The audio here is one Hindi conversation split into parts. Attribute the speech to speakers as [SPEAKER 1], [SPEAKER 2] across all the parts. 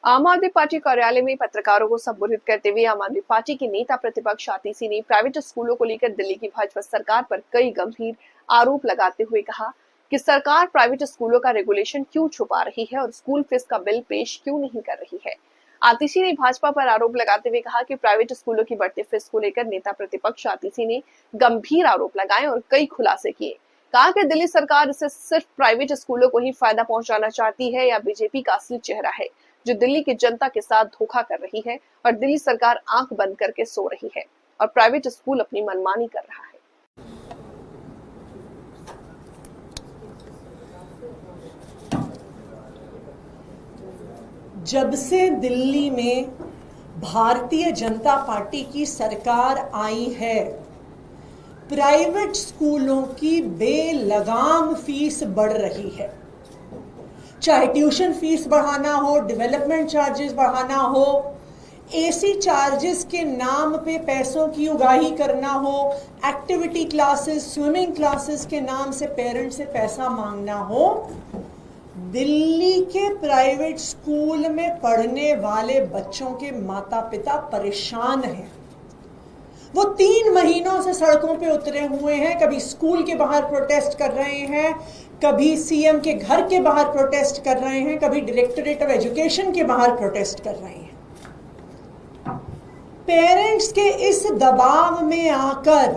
[SPEAKER 1] आम आदमी पार्टी कार्यालय में पत्रकारों को संबोधित करते हुए आम आदमी पार्टी के नेता प्रतिपक्ष आतिशी ने प्राइवेट स्कूलों को लेकर दिल्ली की भाजपा सरकार पर कई गंभीर आरोप लगाते हुए कहा कि सरकार प्राइवेट स्कूलों का रेगुलेशन क्यों छुपा रही है और स्कूल फीस का बिल पेश क्यों नहीं कर रही है। आतिशी ने भाजपा पर आरोप लगाते हुए कहा कि प्राइवेट स्कूलों की बढ़ती फीस को लेकर नेता प्रतिपक्ष आतिशी ने गंभीर आरोप लगाए और कई खुलासे किए। कहा कि दिल्ली सरकार इसे सिर्फ प्राइवेट स्कूलों को ही फायदा पहुंचाना चाहती है या बीजेपी का असली चेहरा है जो दिल्ली की जनता के साथ धोखा कर रही है और दिल्ली सरकार आंख बंद करके सो रही है और प्राइवेट स्कूल अपनी मनमानी कर रहा है।
[SPEAKER 2] जब से दिल्ली में भारतीय जनता पार्टी की सरकार आई है, प्राइवेट स्कूलों की बेलगाम फीस बढ़ रही है। चाहे ट्यूशन फीस बढ़ाना हो, डेवलपमेंट चार्जेस बढ़ाना हो, एसी चार्जेस के नाम पे पैसों की उगाही करना हो, एक्टिविटी क्लासेस, स्विमिंग क्लासेस के नाम से पेरेंट्स से पैसा मांगना हो, दिल्ली के प्राइवेट स्कूल में पढ़ने वाले बच्चों के माता पिता परेशान हैं। वो 3 महीनों से सड़कों पे उतरे हुए हैं। कभी स्कूल के बाहर प्रोटेस्ट कर रहे हैं, कभी सीएम के घर के बाहर प्रोटेस्ट कर रहे हैं, कभी डायरेक्टरेट ऑफ एजुकेशन के बाहर प्रोटेस्ट कर रहे हैं। पेरेंट्स के इस दबाव में आकर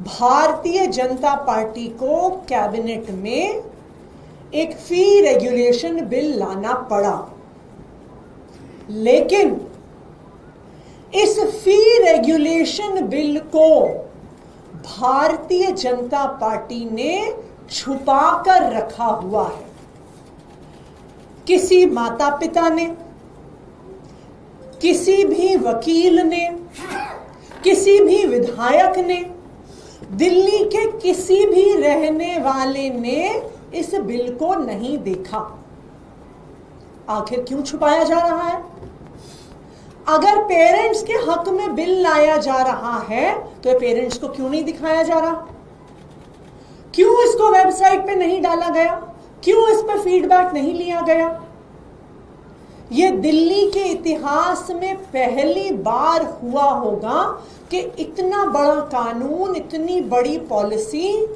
[SPEAKER 2] भारतीय जनता पार्टी को कैबिनेट में एक फी रेगुलेशन बिल लाना पड़ा, लेकिन इस फी रेगुलेशन बिल को भारतीय जनता पार्टी ने छुपा कर रखा हुआ है। किसी माता पिता ने, किसी भी वकील ने, किसी भी विधायक ने, दिल्ली के किसी भी रहने वाले ने इस बिल को नहीं देखा। आखिर क्यों छुपाया जा रहा है? अगर पेरेंट्स के हक में बिल लाया जा रहा है तो पेरेंट्स को क्यों नहीं दिखाया जा रहा? क्यों इसको वेबसाइट पे नहीं डाला गया? क्यों इस पर फीडबैक नहीं लिया गया? यह दिल्ली के इतिहास में पहली बार हुआ होगा कि इतना बड़ा कानून, इतनी बड़ी पॉलिसी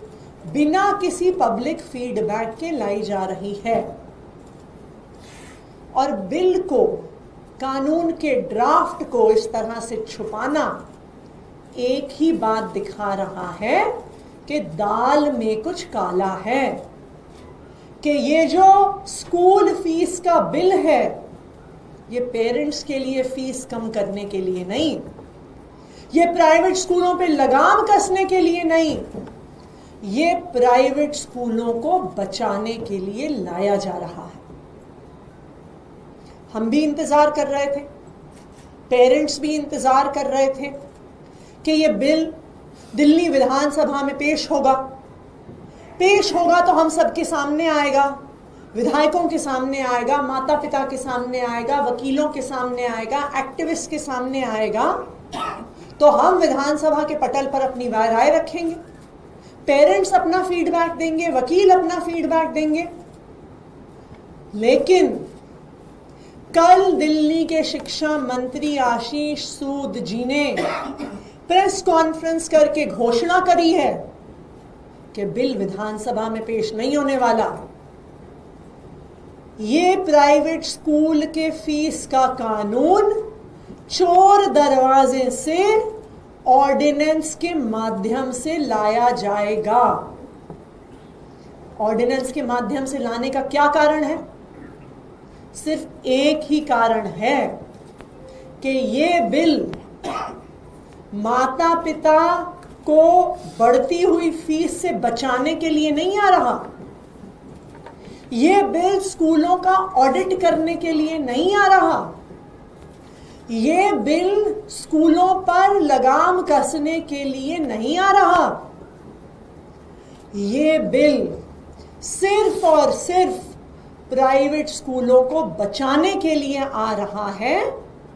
[SPEAKER 2] बिना किसी पब्लिक फीडबैक के लाई जा रही है। और बिल को, कानून के ड्राफ्ट को इस तरह से छुपाना एक ही बात दिखा रहा है कि दाल में कुछ काला है, कि ये जो स्कूल फीस का बिल है ये पेरेंट्स के लिए फीस कम करने के लिए नहीं, ये प्राइवेट स्कूलों पे लगाम कसने के लिए नहीं, ये प्राइवेट स्कूलों को बचाने के लिए लाया जा रहा है। हम भी इंतजार कर रहे थे, पेरेंट्स भी इंतजार कर रहे थे कि ये बिल दिल्ली विधानसभा में पेश होगा तो हम सबके सामने आएगा, विधायकों के सामने आएगा, माता पिता के सामने आएगा, वकीलों के सामने आएगा, एक्टिविस्ट के सामने आएगा, तो हम विधानसभा के पटल पर अपनी राय रखेंगे, पेरेंट्स अपना फीडबैक देंगे, वकील अपना फीडबैक देंगे। लेकिन कल दिल्ली के शिक्षा मंत्री आशीष सूद जी ने प्रेस कॉन्फ्रेंस करके घोषणा करी है कि बिल विधानसभा में पेश नहीं होने वाला। ये प्राइवेट स्कूल के फीस का कानून चोर दरवाजे से ऑर्डिनेंस के माध्यम से लाया जाएगा। ऑर्डिनेंस के माध्यम से लाने का क्या कारण है? सिर्फ एक ही कारण है कि ये बिल माता पिता को बढ़ती हुई फीस से बचाने के लिए नहीं आ रहा। ये बिल स्कूलों का ऑडिट करने के लिए नहीं आ रहा। ये बिल स्कूलों पर लगाम कसने के लिए नहीं आ रहा। ये बिल सिर्फ और सिर्फ प्राइवेट स्कूलों को बचाने के लिए आ रहा है